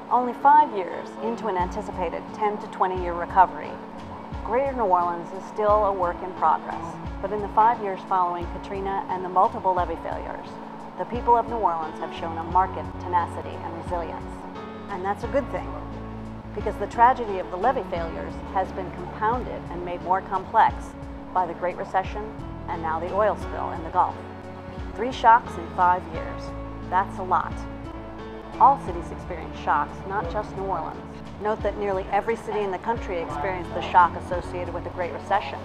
Only 5 years into an anticipated 10 to 20-year recovery, Greater New Orleans is still a work in progress. But in the 5 years following Katrina and the multiple levee failures, the people of New Orleans have shown a marked tenacity and resilience. And that's a good thing, because the tragedy of the levee failures has been compounded and made more complex by the Great Recession and now the oil spill in the Gulf. 3 shocks in 5 years. That's a lot. All cities experience shocks, not just New Orleans. Note that nearly every city in the country experienced the shock associated with the Great Recession.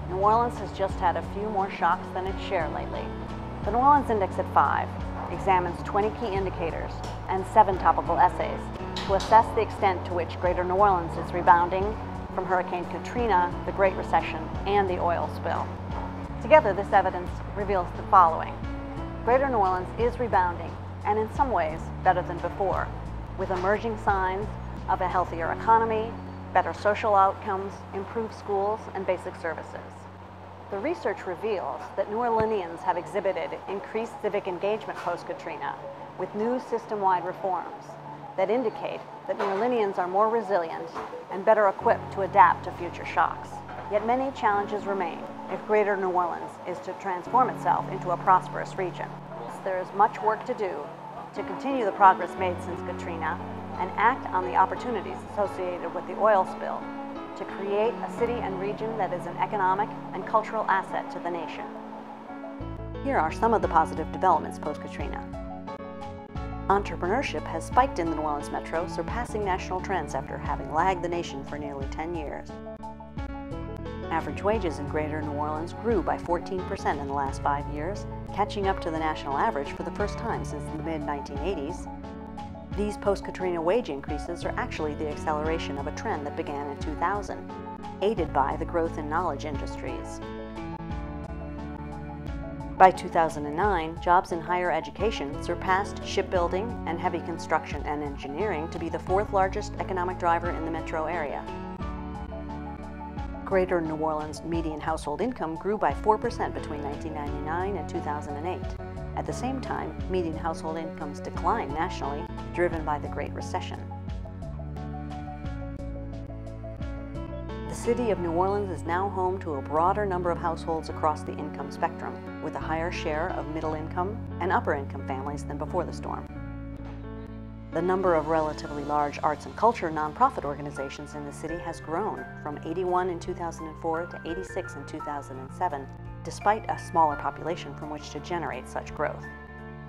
New Orleans has just had a few more shocks than its share lately. The New Orleans Index at 5 examines 20 key indicators and 7 topical essays to assess the extent to which Greater New Orleans is rebounding from Hurricane Katrina, the Great Recession, and the oil spill. Together, this evidence reveals the following. Greater New Orleans is rebounding, and in some ways better than before, with emerging signs of a healthier economy, better social outcomes, improved schools, and basic services. The research reveals that New Orleanians have exhibited increased civic engagement post-Katrina with new system-wide reforms that indicate that New Orleanians are more resilient and better equipped to adapt to future shocks. Yet many challenges remain if Greater New Orleans is to transform itself into a prosperous region. There is much work to do to continue the progress made since Katrina and act on the opportunities associated with the oil spill to create a city and region that is an economic and cultural asset to the nation. Here are some of the positive developments post-Katrina. Entrepreneurship has spiked in the New Orleans metro, surpassing national trends after having lagged the nation for nearly 10 years. Average wages in Greater New Orleans grew by 14% in the last 5 years, catching up to the national average for the first time since the mid-1980s. These post-Katrina wage increases are actually the acceleration of a trend that began in 2000, aided by the growth in knowledge industries. By 2009, jobs in higher education surpassed shipbuilding and heavy construction and engineering to be the 4th largest economic driver in the metro area. Greater New Orleans median household income grew by 4% between 1999 and 2008. At the same time, median household incomes declined nationally, driven by the Great Recession. The city of New Orleans is now home to a broader number of households across the income spectrum, with a higher share of middle-income and upper-income families than before the storm. The number of relatively large arts and culture nonprofit organizations in the city has grown from 81 in 2004 to 86 in 2007, despite a smaller population from which to generate such growth.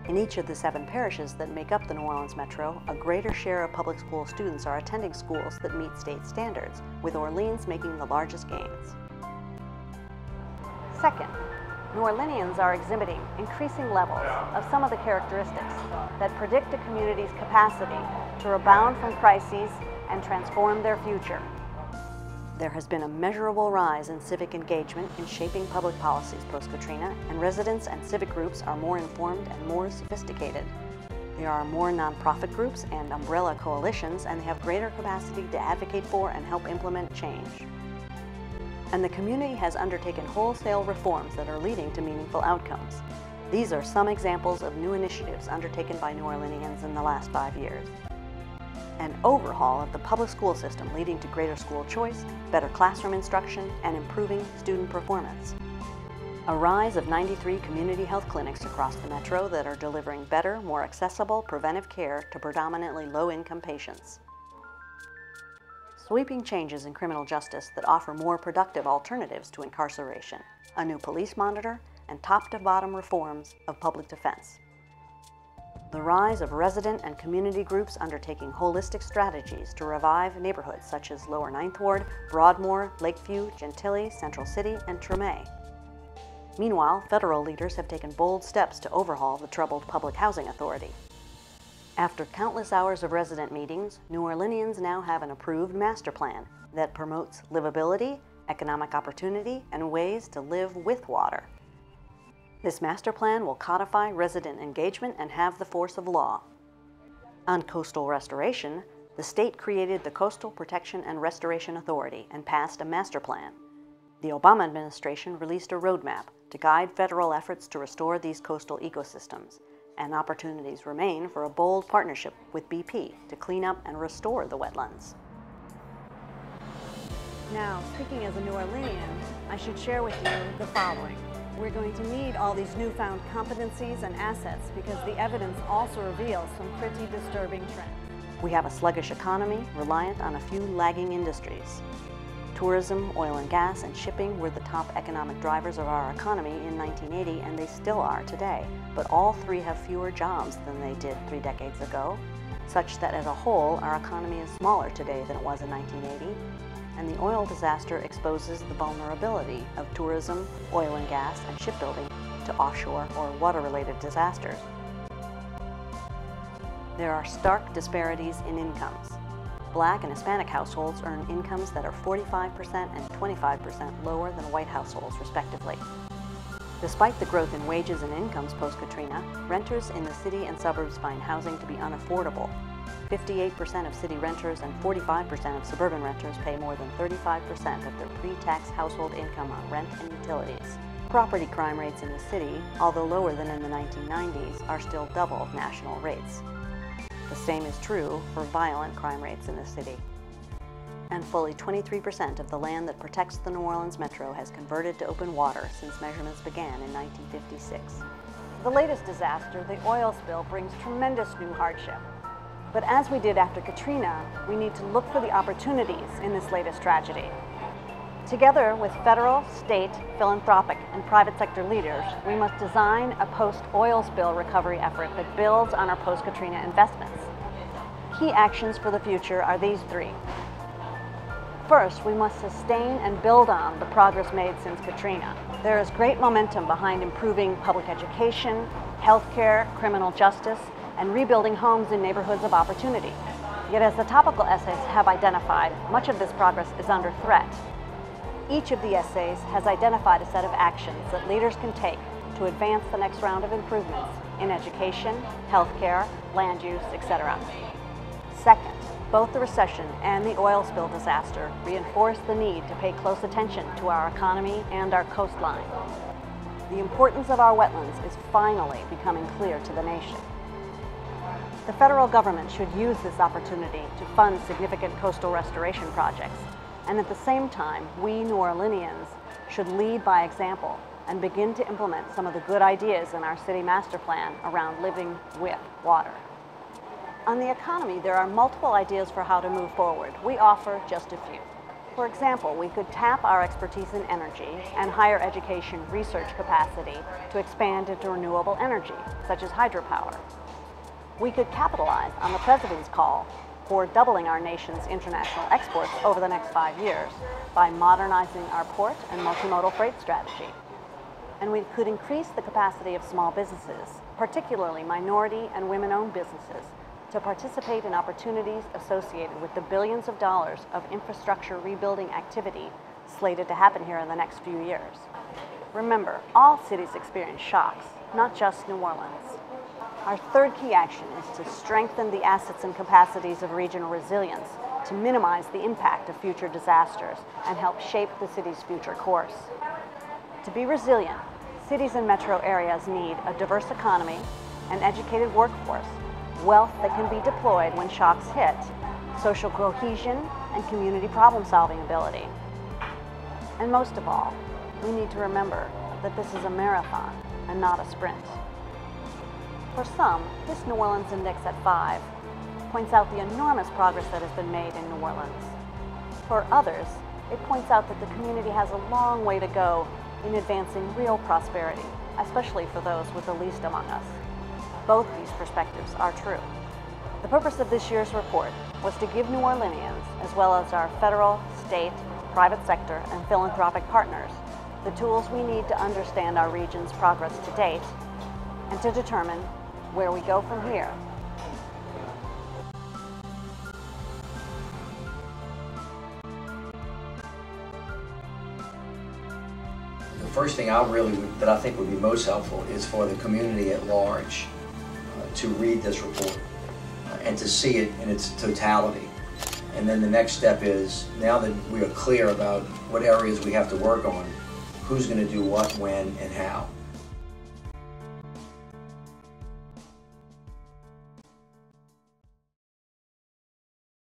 In each of the 7 parishes that make up the New Orleans metro, a greater share of public school students are attending schools that meet state standards, with Orleans making the largest gains. Second, New Orleanians are exhibiting increasing levels of some of the characteristics that predict a community's capacity to rebound from crises and transform their future. There has been a measurable rise in civic engagement in shaping public policies post-Katrina, and residents and civic groups are more informed and more sophisticated. There are more nonprofit groups and umbrella coalitions, and they have greater capacity to advocate for and help implement change. And the community has undertaken wholesale reforms that are leading to meaningful outcomes. These are some examples of new initiatives undertaken by New Orleanians in the last 5 years. An overhaul of the public school system leading to greater school choice, better classroom instruction, and improving student performance. A rise of 93 community health clinics across the metro that are delivering better, more accessible preventive care to predominantly low-income patients. Sweeping changes in criminal justice that offer more productive alternatives to incarceration, a new police monitor, and top-to-bottom reforms of public defense. The rise of resident and community groups undertaking holistic strategies to revive neighborhoods such as Lower Ninth Ward, Broadmoor, Lakeview, Gentilly, Central City, and Treme. Meanwhile, federal leaders have taken bold steps to overhaul the troubled Public Housing Authority. After countless hours of resident meetings, New Orleanians now have an approved master plan that promotes livability, economic opportunity, and ways to live with water. This master plan will codify resident engagement and have the force of law. On coastal restoration, the state created the Coastal Protection and Restoration Authority and passed a master plan. The Obama administration released a roadmap to guide federal efforts to restore these coastal ecosystems, and opportunities remain for a bold partnership with BP to clean up and restore the wetlands. Now, speaking as a New Orleanian, I should share with you the following. We're going to need all these newfound competencies and assets because the evidence also reveals some pretty disturbing trends. We have a sluggish economy reliant on a few lagging industries. Tourism, oil and gas, and shipping were the top economic drivers of our economy in 1980, and they still are today. But all three have fewer jobs than they did 3 decades ago, such that as a whole, our economy is smaller today than it was in 1980. And the oil disaster exposes the vulnerability of tourism, oil and gas, and shipbuilding to offshore or water-related disasters. There are stark disparities in incomes. Black and Hispanic households earn incomes that are 45% and 25% lower than white households, respectively. Despite the growth in wages and incomes post-Katrina, renters in the city and suburbs find housing to be unaffordable. 58% of city renters and 45% of suburban renters pay more than 35% of their pre-tax household income on rent and utilities. Property crime rates in the city, although lower than in the 1990s, are still double national rates. The same is true for violent crime rates in the city. And fully 23% of the land that protects the New Orleans metro has converted to open water since measurements began in 1956. The latest disaster, the oil spill, brings tremendous new hardship. But as we did after Katrina, we need to look for the opportunities in this latest tragedy. Together with federal, state, philanthropic, and private sector leaders, we must design a post-oil spill recovery effort that builds on our post-Katrina investments. Key actions for the future are these 3. First, we must sustain and build on the progress made since Katrina. There is great momentum behind improving public education, healthcare, criminal justice, and rebuilding homes in neighborhoods of opportunity. Yet as the topical essays have identified, much of this progress is under threat. Each of the essays has identified a set of actions that leaders can take to advance the next round of improvements in education, healthcare, land use, etc. Second, both the recession and the oil spill disaster reinforce the need to pay close attention to our economy and our coastline. The importance of our wetlands is finally becoming clear to the nation. The federal government should use this opportunity to fund significant coastal restoration projects, and at the same time, we New Orleanians should lead by example and begin to implement some of the good ideas in our city master plan around living with water. On the economy, there are multiple ideas for how to move forward. We offer just a few. For example, we could tap our expertise in energy and higher education research capacity to expand into renewable energy, such as hydropower. We could capitalize on the President's call for doubling our nation's international exports over the next 5 years by modernizing our port and multimodal freight strategy. And we could increase the capacity of small businesses, particularly minority and women-owned businesses, to participate in opportunities associated with the billions of dollars of infrastructure rebuilding activity slated to happen here in the next few years. Remember, all cities experience shocks, not just New Orleans. Our third key action is to strengthen the assets and capacities of regional resilience to minimize the impact of future disasters and help shape the city's future course. To be resilient, cities and metro areas need a diverse economy, an educated workforce, wealth that can be deployed when shocks hit, social cohesion, and community problem-solving ability. And most of all, we need to remember that this is a marathon and not a sprint. For some, this New Orleans Index at 5 points out the enormous progress that has been made in New Orleans. For others, it points out that the community has a long way to go in advancing real prosperity, especially for those with the least among us. Both these perspectives are true. The purpose of this year's report was to give New Orleanians, as well as our federal, state, private sector, and philanthropic partners, the tools we need to understand our region's progress to date and to determine where we go from here. The first thing that I think would be most helpful is for the community at large to read this report and to see it in its totality. And then the next step is, now that we are clear about what areas we have to work on, who's going to do what, when, and how.